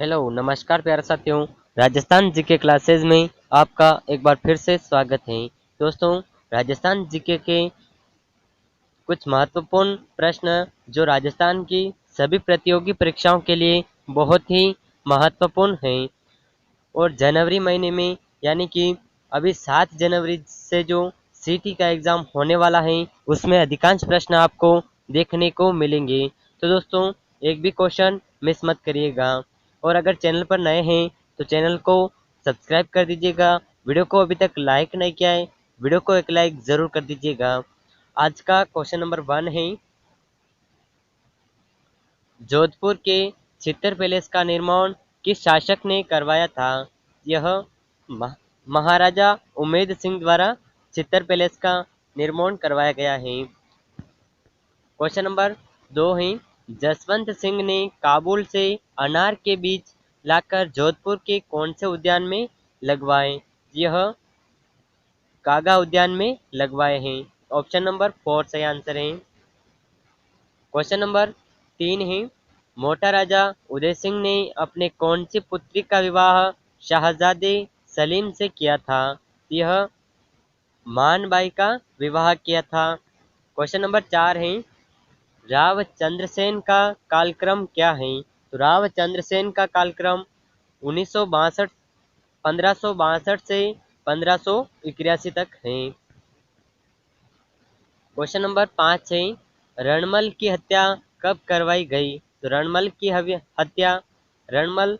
Hello नमस्कार प्यारे साथियों। राजस्थान जीके क्लासेस में आपका एक बार फिर से स्वागत है। दोस्तों, राजस्थान जीके के कुछ महत्वपूर्ण प्रश्न जो राजस्थान की सभी प्रतियोगी परीक्षाओं के लिए बहुत ही महत्वपूर्ण हैं और जनवरी महीने में यानी कि अभी 7 जनवरी से जो सीटी का एग्ज़ाम होने वाला है उसमें अधिकांश प्रश्न आपको देखने को मिलेंगे। तो दोस्तों, एक भी क्वेश्चन मिस मत करिएगा और अगर चैनल पर नए हैं तो चैनल को सब्सक्राइब कर दीजिएगा। वीडियो को अभी तक लाइक नहीं किया है, वीडियो को एक लाइक ज़रूर कर दीजिएगा। आज का क्वेश्चन नंबर 1 है, जोधपुर के चित्तर पैलेस का निर्माण किस शासक ने करवाया था? यह मह- महाराजा उमेद सिंह द्वारा चित्तर पैलेस का निर्माण करवाया गया है। क्वेश्चन नंबर 2 है, जसवंत सिंह ने काबुल से अनार के बीज लाकर जोधपुर के कौन से उद्यान में लगवाए? यह कागा उद्यान में लगवाए हैं। ऑप्शन नंबर 4 सही आंसर है। क्वेश्चन नंबर 3 है, मोटा राजा उदय सिंह ने अपने कौन सी पुत्री का विवाह शाहजादे सलीम से किया था? यह मान बाई का विवाह किया था। क्वेश्चन नंबर 4 है, राव चंद्रसेन का कालक्रम क्या है? तो राव चंद्रसेन का कालक्रम 1962 1562 से 1581 तक है। क्वेश्चन नंबर 5 है, रणमल की हत्या कब करवाई गई? तो रणमल की हत्या, रणमल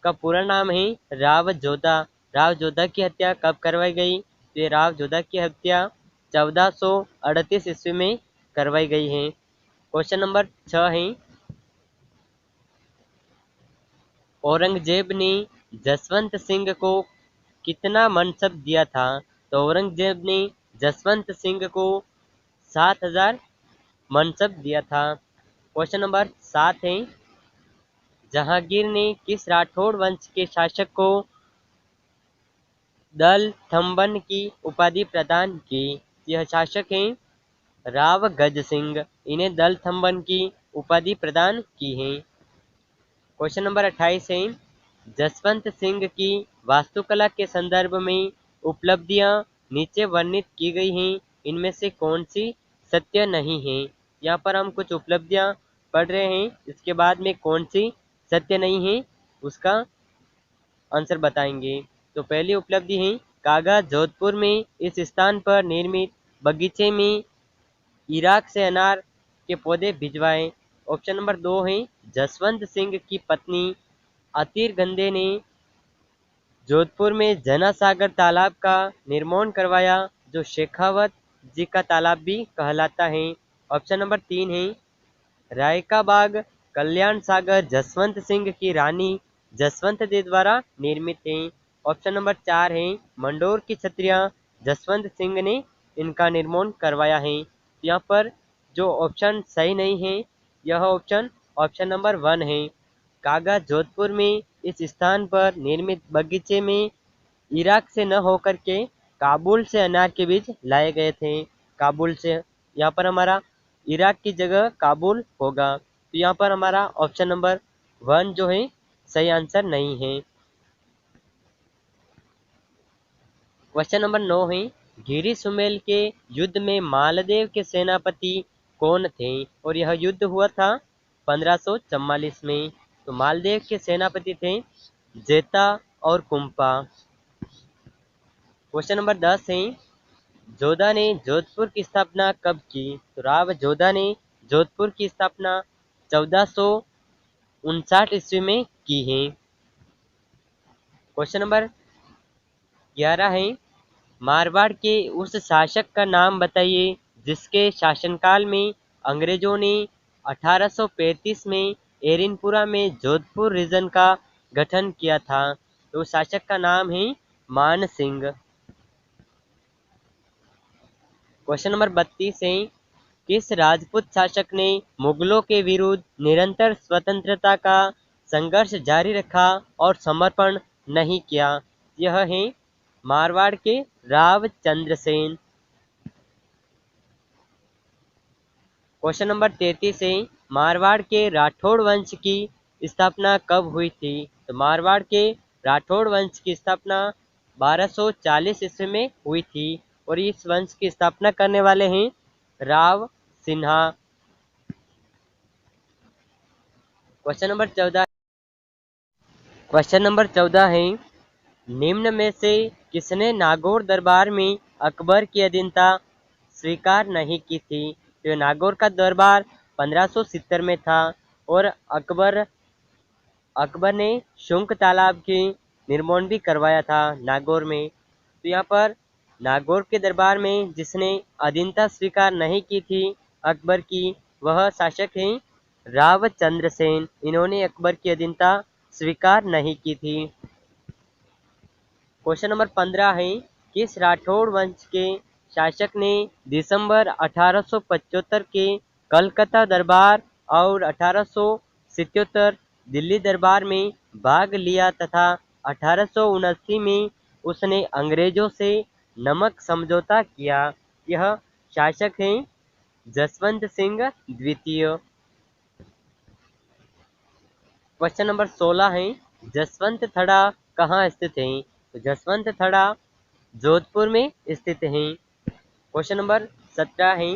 का पूरा नाम है राव जोधा। राव जोधा की हत्या कब करवाई गई? तो ये राव जोधा की हत्या 1438 ईस्वी में करवाई गई है। क्वेश्चन नंबर 6 है, औरंगजेब ने जसवंत सिंह को कितना मनसब दिया था? तो औरंगजेब ने जसवंत सिंह को 7,000 मनसब दिया था। क्वेश्चन नंबर 7 है, जहांगीर ने किस राठौड़ वंश के शासक को दल थम्बन की उपाधि प्रदान की? यह शासक हैं राव गज सिंह। इन्हें दल थम्बन की उपाधि प्रदान की है। क्वेश्चन नंबर 28 है, जसवंत सिंह की वास्तुकला के संदर्भ में उपलब्धियां नीचे वर्णित की गई हैं, इनमें से कौन सी सत्य नहीं है? यहाँ पर हम कुछ उपलब्धियां पढ़ रहे हैं, इसके बाद में कौन सी सत्य नहीं है उसका आंसर बताएंगे। तो पहली उपलब्धि है, कागा जोधपुर में इस स्थान पर निर्मित बगीचे में इराक से अनार के पौधे भिजवाए। ऑप्शन नंबर 2 है, जसवंत सिंह की पत्नी अतीर गंदे ने जोधपुर में जना सागर तालाब का निर्माण करवाया, जो शेखावत जी का तालाब भी कहलाता है। ऑप्शन नंबर 3 है, रायका बाग कल्याण सागर जसवंत सिंह की रानी जसवंत दे द्वारा निर्मित है। ऑप्शन नंबर 4 है, मंडोर की छतरियां जसवंत सिंह ने इनका निर्माण करवाया है। यहाँ पर जो ऑप्शन सही नहीं है, यह ऑप्शन नंबर 1 है, कागा जोधपुर में इस स्थान पर निर्मित बगीचे में इराक से न होकर के काबुल से अनार के बीज लाए गए थे। काबुल से, यहाँ पर हमारा इराक की जगह काबुल होगा, तो यहाँ पर हमारा ऑप्शन नंबर 1 जो है सही आंसर नहीं है। क्वेश्चन नंबर 9 है, घिरी सुमेल के युद्ध में मालदेव के सेनापति कौन थे? और यह युद्ध हुआ था 1544 में। तो मालदेव के सेनापति थे जेता और कुंपा। क्वेश्चन नंबर 10 है, जोधा ने जोधपुर की स्थापना कब की? तो राव जोधा ने जोधपुर की स्थापना 1459 ईस्वी में की है। क्वेश्चन नंबर 11 है, मारवाड़ के उस शासक का नाम बताइए जिसके शासनकाल में अंग्रेजों ने 1835 में एरिनपुरा में जोधपुर रीजन का गठन किया था। तो शासक का नाम है मान सिंह। क्वेश्चन नंबर 32 है, किस राजपूत शासक ने मुगलों के विरुद्ध निरंतर स्वतंत्रता का संघर्ष जारी रखा और समर्पण नहीं किया? यह है मारवाड़ के राव चंद्रसेन। क्वेश्चन नंबर 33 है, मारवाड़ के राठौड़ वंश की स्थापना कब हुई थी? तो मारवाड़ के राठौड़ वंश की स्थापना 1240 ईस्वी में हुई थी और इस वंश की स्थापना करने वाले हैं राव सिन्हा। क्वेश्चन नंबर 14 है, निम्न में से किसने नागौर दरबार में अकबर की अधीनता स्वीकार नहीं की थी? तो नागौर का दरबार 1570 में था और अकबर ने शुंक तालाब की निर्माण भी करवाया था नागौर में। तो यहाँ पर नागौर के दरबार में जिसने अधीनता स्वीकार नहीं की थी अकबर की, वह शासक हैं रावचंद्र सेन। इन्होंने अकबर की अधीनता स्वीकार नहीं की थी। क्वेश्चन नंबर 15 है, किस राठौड़ वंश के शासक ने दिसंबर 1875 के कलकत्ता दरबार और 1877 दिल्ली दरबार में भाग लिया तथा 1879 में उसने अंग्रेजों से नमक समझौता किया? यह शासक हैं जसवंत सिंह द्वितीय। क्वेश्चन नंबर 16 है, जसवंत थड़ा कहाँ स्थित है? तो जसवंत थड़ा जोधपुर में स्थित है। क्वेश्चन नंबर 17 है,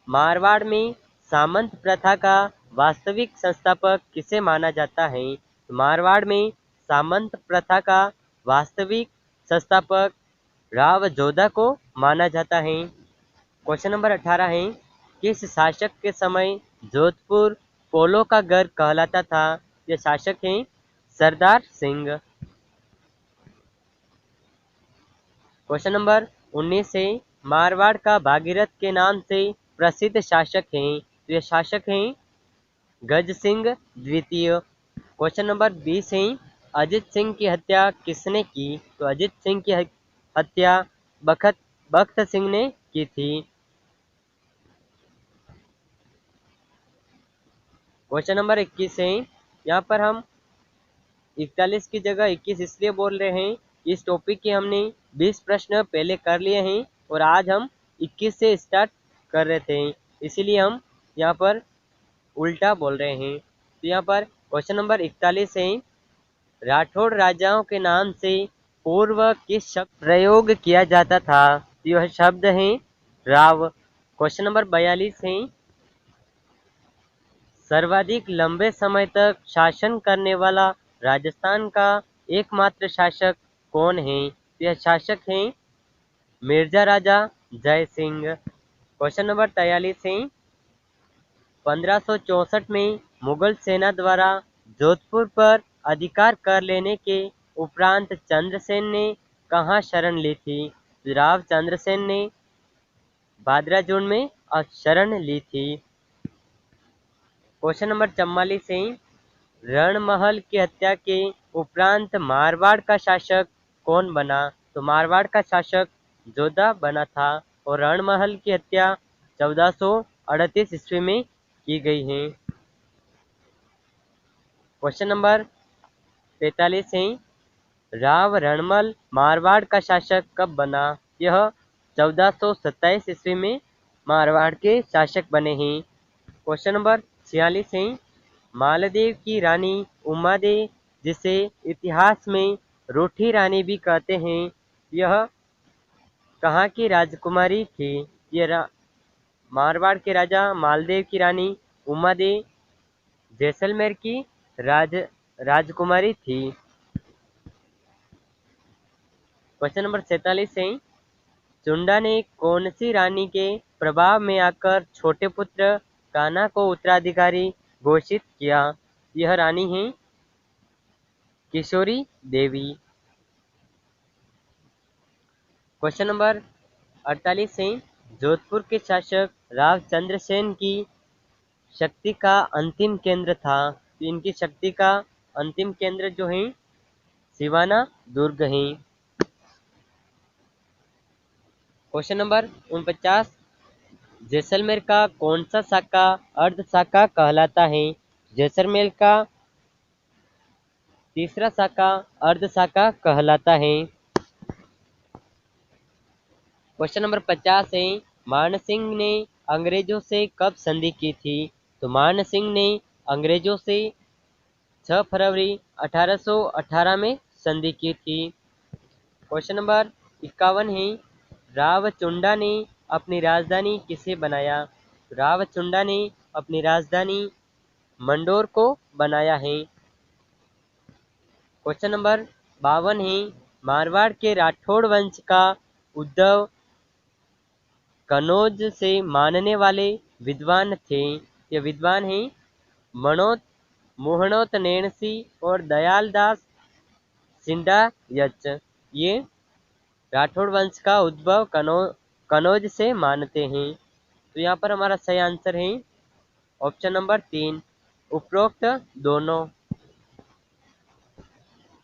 मारवाड़ में सामंत प्रथा का वास्तविक संस्थापक किसे माना जाता है? तो मारवाड़ में सामंत प्रथा का वास्तविक संस्थापक राव जोधा को माना जाता है। क्वेश्चन नंबर 18 है, किस शासक के समय जोधपुर पोलो का गढ़ कहलाता था? ये शासक हैं सरदार सिंह। क्वेश्चन नंबर 19 है, मारवाड़ का भागीरथ के नाम से प्रसिद्ध शासक हैं? तो ये शासक हैं गज सिंह द्वितीय। क्वेश्चन नंबर 20 है, अजित सिंह की हत्या किसने की? तो अजित सिंह की हत्या बख्त सिंह ने की थी। क्वेश्चन नंबर 21 है, यहाँ पर हम 41 की जगह 21 इसलिए बोल रहे हैं, इस टॉपिक के हमने 20 प्रश्न पहले कर लिए हैं और आज हम 21 से स्टार्ट कर रहे थे, इसीलिए हम यहाँ पर उल्टा बोल रहे हैं। तो यहाँ पर क्वेश्चन नंबर 41 है, राठौड़ राजाओं के नाम से पूर्व किस शब्द प्रयोग किया जाता था? यह शब्द है राव। क्वेश्चन नंबर 42 है, सर्वाधिक लंबे समय तक शासन करने वाला राजस्थान का एकमात्र शासक कौन है? यह शासक हैं मिर्जा राजा जय सिंह। क्वेश्चन नंबर 43 है, 1564 में मुगल सेना द्वारा जोधपुर पर अधिकार कर लेने के उपरांत चंद्रसेन ने कहाँ शरण ली थी? राव चंद्रसेन ने भादराजून में शरण ली थी। क्वेश्चन नंबर 44 है, रणमहल की हत्या के उपरांत मारवाड़ का शासक कौन बना? तो मारवाड़ का शासक जोधा बना था और रणमहल की हत्या 1438 ईस्वी में की गई है। क्वेश्चन नंबर 45 है, राव रणमल मारवाड़ का शासक कब बना? यह 1427 ईस्वी में मारवाड़ के शासक बने हैं। क्वेश्चन नंबर 46 है, मालदेव की रानी उमादे, जिसे इतिहास में रूठी रानी भी कहते हैं, यह कहाँ की राजकुमारी थी? यह मारवाड़ के राजा मालदेव की रानी उमादे जैसलमेर की राजकुमारी थी। क्वेश्चन नंबर 47 है, चुंडा ने कौन सी रानी के प्रभाव में आकर छोटे पुत्र कान्हा को उत्तराधिकारी घोषित किया? यह रानी है किशोरी देवी। क्वेश्चन नंबर 48 है, जोधपुर के शासक रावचंद्र सेन की शक्ति का अंतिम केंद्र था? इनकी शक्ति का अंतिम केंद्र जो है सिवाना दुर्ग है। क्वेश्चन नंबर 49, जैसलमेर का कौन सा शाखा अर्ध शाखा कहलाता है? जैसलमेर का तीसरा शाखा अर्ध शाखा कहलाता है। क्वेश्चन नंबर 50 है, मान सिंह ने अंग्रेजों से कब संधि की थी? तो मान सिंह ने अंग्रेजों से 6 फरवरी 1818 में संधि की थी। क्वेश्चन नंबर 51 है, रावचुंडा ने अपनी राजधानी किसे बनाया? रावचुंडा ने अपनी राजधानी मंडोर को बनाया है। क्वेश्चन नंबर 52 है, मारवाड़ के राठौड़ वंश का उद्भव कनौज से मानने वाले विद्वान थे। ये विद्वान हैं मनोत मोहनोत नैणसी और दयालदास सिंडायच। ये राठौड़ वंश का उद्भव कनौज से मानते हैं। तो यहाँ पर हमारा सही आंसर है ऑप्शन नंबर 3, उपरोक्त दोनों।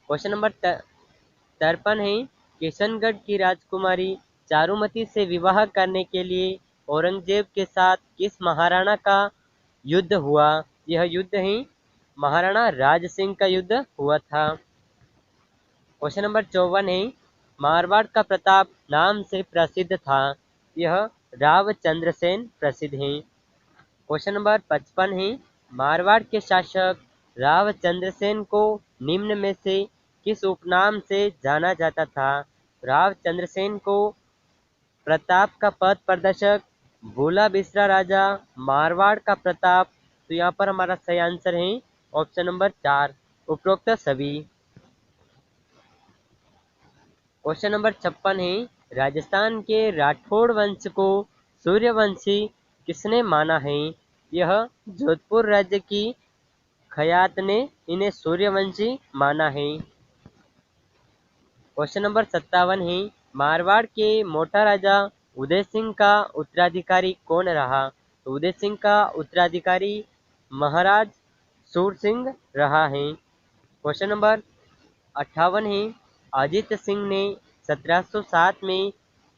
क्वेश्चन नंबर 53 है, किशनगढ़ की राजकुमारी चारुमती से विवाह करने के लिए औरंगजेब के साथ किस महाराणा का युद्ध हुआ? यह युद्ध है महाराणा राज सिंह का युद्ध हुआ था। क्वेश्चन नंबर 54 है, मारवाड़ का प्रताप नाम से प्रसिद्ध था। यह रावचंद्र सेन प्रसिद्ध है। क्वेश्चन नंबर 55 है, मारवाड़ के शासक रावचंद्र सेन को निम्न में से किस उपनाम से जाना जाता था? रावचंद्र सेन को प्रताप का पथ प्रदर्शक, भोला बिसरा राजा, मारवाड़ का प्रताप। तो यहाँ पर हमारा सही आंसर है ऑप्शन नंबर 4, उपरोक्त सभी। क्वेश्चन नंबर 56 है, राजस्थान के राठौड़ वंश को सूर्यवंशी किसने माना है? यह जोधपुर राज्य की खयात ने इन्हें सूर्यवंशी माना है। क्वेश्चन नंबर 57 है, मारवाड़ के मोटा राजा उदय सिंह का उत्तराधिकारी कौन रहा? तो उदय सिंह का उत्तराधिकारी महाराज सूर सिंह रहा है। क्वेश्चन नंबर 58 है, अजीत सिंह ने 1707 में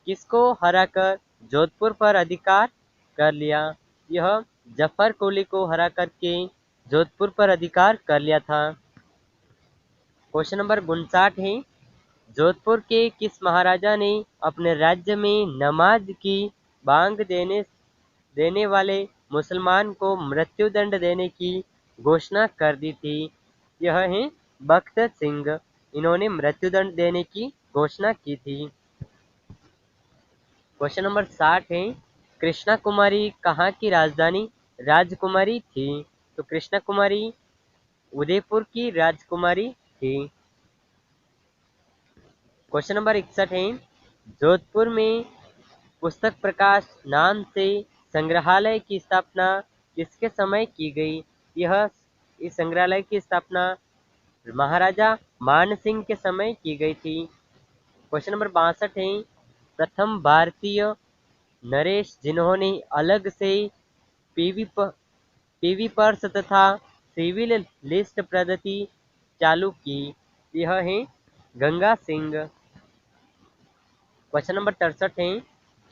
किसको हराकर जोधपुर पर अधिकार कर लिया? यह जफर कोली को हरा करके जोधपुर पर अधिकार कर लिया था। क्वेश्चन नंबर 59 है, जोधपुर के किस महाराजा ने अपने राज्य में नमाज की बांग देने वाले मुसलमान को मृत्युदंड देने की घोषणा कर दी थी? यह है बख्त सिंह। इन्होंने मृत्युदंड देने की घोषणा की थी। क्वेश्चन नंबर 60 है, कृष्णा कुमारी कहाँ की राजकुमारी थी? तो कृष्णा कुमारी उदयपुर की राजकुमारी थी। क्वेश्चन नंबर 61 है, जोधपुर में पुस्तक प्रकाश नाम से संग्रहालय की स्थापना किसके समय की गई? इस संग्रहालय की स्थापना महाराजा मान सिंह के समय की गई थी। क्वेश्चन नंबर 62 है, प्रथम भारतीय नरेश जिन्होंने अलग से पीवी पर्स तथा सिविल लिस्ट पद्धति चालू की, यह है गंगा सिंह। क्वेश्चन नंबर 63 है,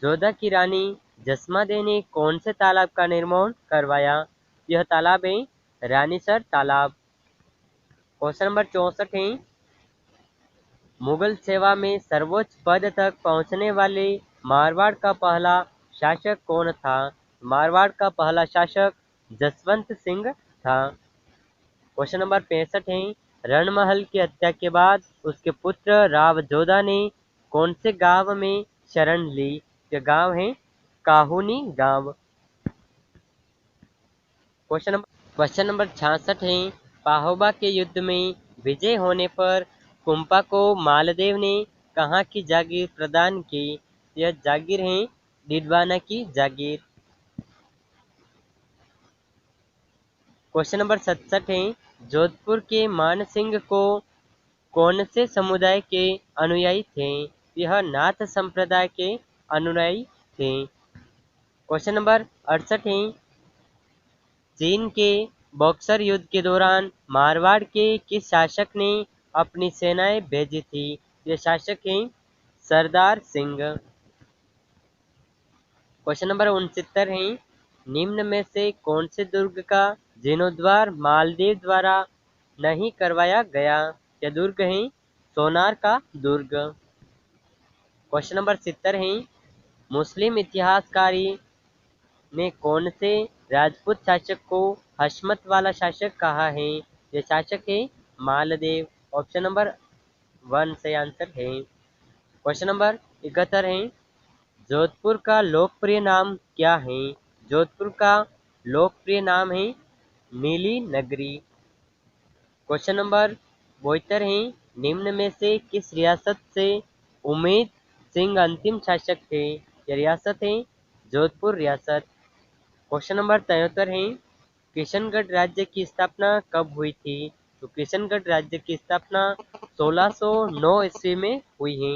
जोधा की रानी जसमादे ने कौन से तालाब का निर्माण करवाया? यह तालाब है रानीसर तालाब। क्वेश्चन नंबर 64 है, मुगल सेवा में सर्वोच्च पद तक पहुंचने वाले मारवाड़ का पहला शासक कौन था? मारवाड़ का पहला शासक जसवंत सिंह था। क्वेश्चन नंबर 65 है, रणमहल की हत्या के बाद उसके पुत्र राव जोधा ने कौन से गांव में शरण ली? यह गांव है काहुनी गांव। क्वेश्चन नंबर 66 है, पाहोबा के युद्ध में विजय होने पर कुंपा को मालदेव ने कहाँ की जागीर प्रदान की? यह जागीर है डिडवाना की जागीर। क्वेश्चन नंबर 67 है, जोधपुर के मानसिंह को कौन से समुदाय के अनुयायी थे? यह नाथ संप्रदाय के अनुयायी थे। क्वेश्चन नंबर 68 है, चीन के बक्सर युद्ध के दौरान मारवाड़ के किस शासक ने अपनी सेनाएं भेजी थी? ये शासक हैं सरदार सिंह। क्वेश्चन नंबर 69 है, निम्न में से कौन से दुर्ग का जीर्णोद्धार मालदेव द्वारा नहीं करवाया गया? यह दुर्ग है सोनार का दुर्ग। क्वेश्चन नंबर 70 है, मुस्लिम इतिहासकारी ने कौन से राजपूत शासक को हशमत वाला शासक कहा है? ये शासक है मालदेव। ऑप्शन नंबर 1 से आंसर है। क्वेश्चन नंबर 71 है, जोधपुर का लोकप्रिय नाम क्या है? जोधपुर का लोकप्रिय नाम है नीली नगरी। क्वेश्चन नंबर 72 है, निम्न में से किस रियासत से उमेद सिंह अंतिम शासक थे? ये रियासत है जोधपुर रियासत। क्वेश्चन नंबर 73 है, किशनगढ़ राज्य की स्थापना कब हुई थी? तो किशनगढ़ राज्य की स्थापना 1609 ईस्वी में हुई है।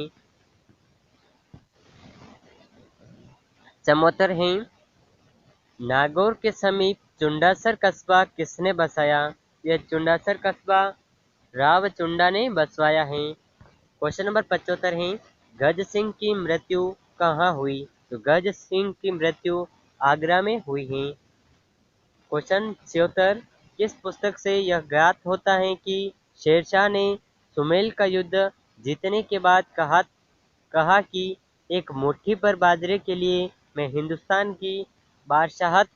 74 है, नागौर के समीप चुंडासर कस्बा किसने बसाया? यह चुंडासर कस्बा रावचुंडा ने बसवाया है। क्वेश्चन नंबर 75 है, गज सिंह की मृत्यु कहाँ हुई? तो गज सिंह की मृत्यु आगरा में हुई है। क्वेश्चन 76, किस पुस्तक से यह ज्ञात होता है कि शेरशाह ने सुमेल का युद्ध जीतने के बाद कहा कि एक मुट्ठी भर बाजरे के लिए मैं हिंदुस्तान की बादशाहत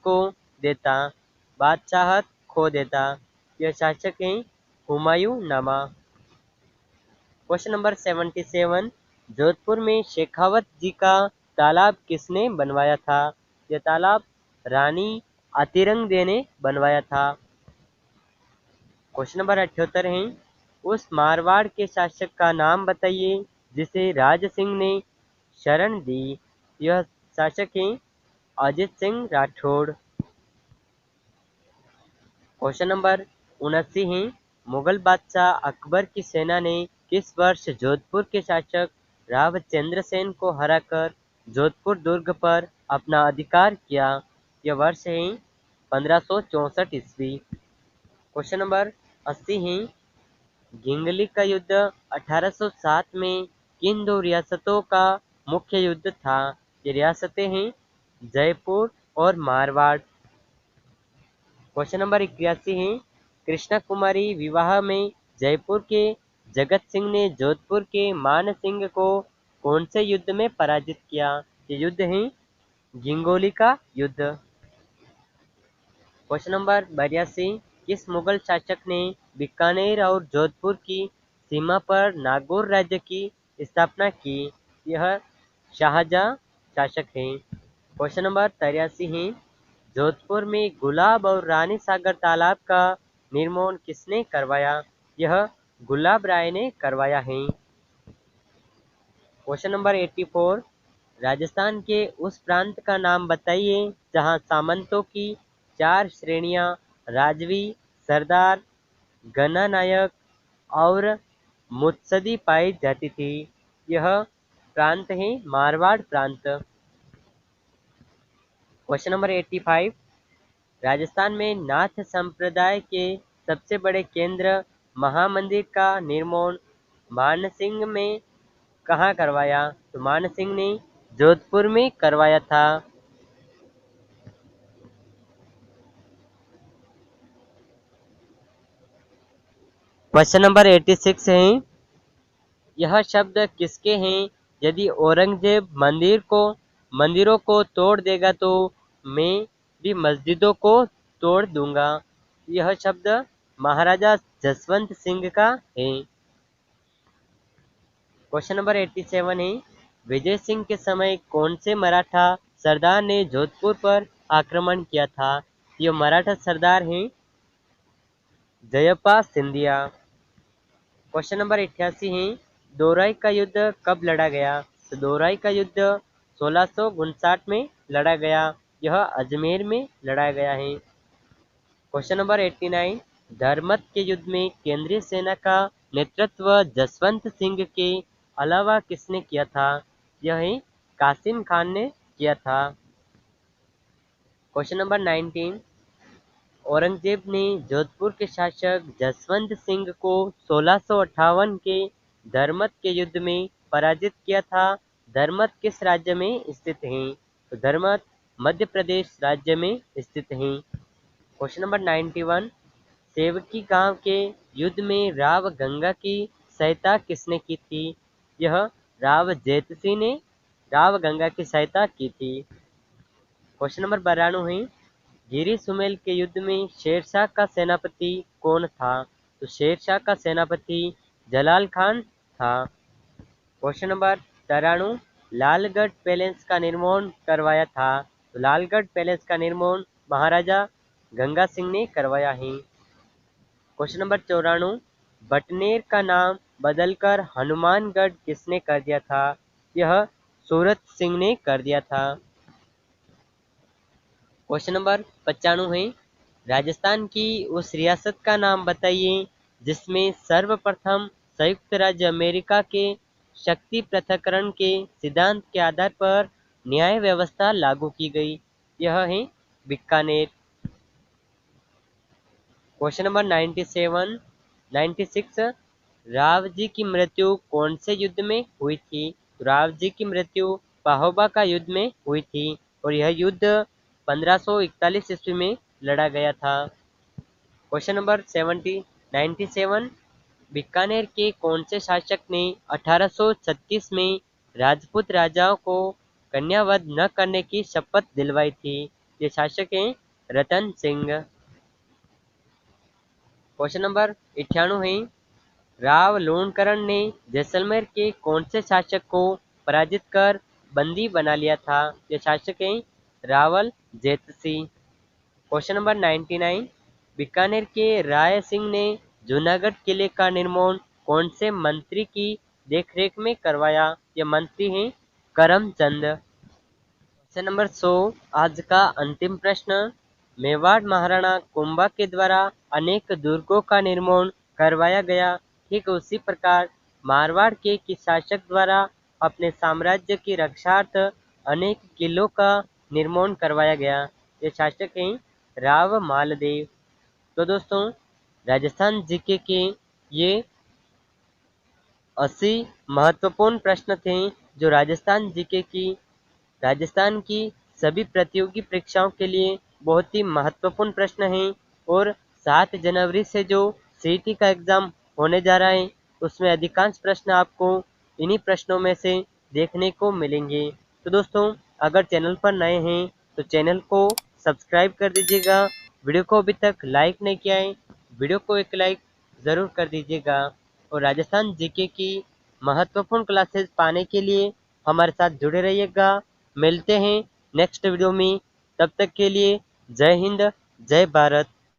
खो देता। यह शासक हैं हुमायूं नामा। क्वेश्चन नंबर 77, जोधपुर में शेखावत जी का तालाब किसने बनवाया था? यह तालाब रानी अतिरंग ने बनवाया था। क्वेश्चन नंबर 78 है, उस मारवाड़ के शासक का नाम बताइए जिसे राज सिंह ने शरण दी। यह शासक हैं अजित सिंह राठौड़। क्वेश्चन नंबर 79 है, मुगल बादशाह अकबर की सेना ने किस वर्ष जोधपुर के शासक रावचंद्र सेन को हराकर जोधपुर दुर्ग पर अपना अधिकार किया? यह वर्ष है 1564 ईस्वी। क्वेश्चन नंबर 80 है, घिंगली का युद्ध 1807 में किन दो रियासतों का मुख्य युद्ध था? ये रियासतें हैं जयपुर और मारवाड़। क्वेश्चन नंबर 81 है, कृष्णा कुमारी विवाह में जयपुर के जगत सिंह ने जोधपुर के मान सिंह को कौन से युद्ध में पराजित किया? ये युद्ध है घिंगोली का युद्ध। क्वेश्चन नंबर 82, किस मुगल शासक ने बीकानेर और जोधपुर की सीमा पर नागौर राज्य की स्थापना की? यह शाहजहां शासक हैं। क्वेश्चन नंबर 83 है, जोधपुर में गुलाब और रानी सागर तालाब का निर्माण किसने करवाया? यह गुलाब राय ने करवाया है। क्वेश्चन नंबर 84, राजस्थान के उस प्रांत का नाम बताइए जहां सामंतों की 4 श्रेणियां राजवी, सरदार, गणा नायक और मुत्सदी पाई जाती थी। यह प्रांत है मारवाड़ प्रांत। क्वेश्चन नंबर 85, राजस्थान में नाथ संप्रदाय के सबसे बड़े केंद्र महामंदिर का निर्माण मानसिंह में कहाँ करवाया? तो मानसिंह ने जोधपुर में करवाया था। क्वेश्चन नंबर 86 है, यह शब्द किसके हैं? यदि औरंगजेब मंदिरों को तोड़ देगा तो मैं भी मस्जिदों को तोड़ दूंगा। यह शब्द महाराजा जसवंत सिंह का है। क्वेश्चन नंबर 87 है, विजय सिंह के समय कौन से मराठा सरदार ने जोधपुर पर आक्रमण किया था? ये मराठा सरदार हैं जयप्पा सिंधिया। क्वेश्चन नंबर 88 है, दोराई का युद्ध कब लड़ा गया? तो दोराई का युद्ध 1659 में लड़ा गया। यह अजमेर में लड़ा गया है। क्वेश्चन नंबर 89, धर्मत के युद्ध में केंद्रीय सेना का नेतृत्व जसवंत सिंह के अलावा किसने किया था? यह है कासिम खान ने किया था। क्वेश्चन नंबर 19, औरंगजेब ने जोधपुर के शासक जसवंत सिंह को 1658 के धर्मत के युद्ध में पराजित किया था। धर्मत किस राज्य में स्थित है? तो धर्मत मध्य प्रदेश राज्य में स्थित है। क्वेश्चन नंबर 91, सेवकी गांव के युद्ध में राव गंगा की सहायता किसने की थी? यह राव जेतसी ने राव गंगा की सहायता की थी। क्वेश्चन नंबर 92 है, गिरी सुमेल के युद्ध में शेरशाह का सेनापति कौन था? तो शेरशाह का सेनापति जलाल खान था। क्वेश्चन नंबर 93, लालगढ़ पैलेस का निर्माण करवाया था? तो लालगढ़ पैलेस का निर्माण महाराजा गंगा सिंह ने करवाया है। क्वेश्चन नंबर 94, बटनेर का नाम बदलकर हनुमानगढ़ किसने कर दिया था? यह सूरत सिंह ने कर दिया था। क्वेश्चन नंबर 95 है, राजस्थान की उस रियासत का नाम बताइए जिसमें सर्वप्रथम संयुक्त राज्य अमेरिका के शक्ति पृथक्करण के सिद्धांत के आधार पर न्याय व्यवस्था लागू की गई। यह है बीकानेर। क्वेश्चन नंबर 96, राव जी की मृत्यु कौन से युद्ध में हुई थी? तो राव जी की मृत्यु पाहोबा का युद्ध में हुई थी और यह युद्ध 1541 ईस्वी में लड़ा गया था। क्वेश्चन नंबर 97, बीकानेर के कौन से शासक ने 1836 में राजपूत राजाओं को कन्यावध न करने की शपथ दिलवाई थी? ये शासक हैं रतन सिंह। क्वेश्चन नंबर 98 है, राव लोणकरण ने जैसलमेर के कौन से शासक को पराजित कर बंदी बना लिया था? ये शासक हैं रावल जेतसी। क्वेश्चन नंबर 99, बीकानेर के राय सिंह ने जूनागढ़ किले का निर्माण कौन से मंत्री की देखरेख में करवाया? ये मंत्री हैं करमचंद। क्वेश्चन नंबर 100, आज का अंतिम प्रश्न, मेवाड़ महाराणा कुंभा के द्वारा अनेक दुर्गों का निर्माण करवाया गया, ठीक उसी प्रकार मारवाड़ के किस शासक द्वारा अपने साम्राज्य की रक्षार्थ अनेक किलों का निर्माण करवाया गया? ये शासक हैं राव मालदेव। तो दोस्तों, राजस्थान जीके के ये 80 महत्वपूर्ण प्रश्न थे जो राजस्थान की सभी प्रतियोगी परीक्षाओं के लिए बहुत ही महत्वपूर्ण प्रश्न हैं। और 7 जनवरी से जो सीईटी का एग्ज़ाम होने जा रहा है उसमें अधिकांश प्रश्न आपको इन्हीं प्रश्नों में से देखने को मिलेंगे। तो दोस्तों, अगर चैनल पर नए हैं तो चैनल को सब्सक्राइब कर दीजिएगा। वीडियो को अभी तक लाइक नहीं किया है, वीडियो को एक लाइक ज़रूर कर दीजिएगा। और राजस्थान जीके की महत्वपूर्ण क्लासेस पाने के लिए हमारे साथ जुड़े रहिएगा। मिलते हैं नेक्स्ट वीडियो में, तब तक के लिए जय हिंद, जय भारत।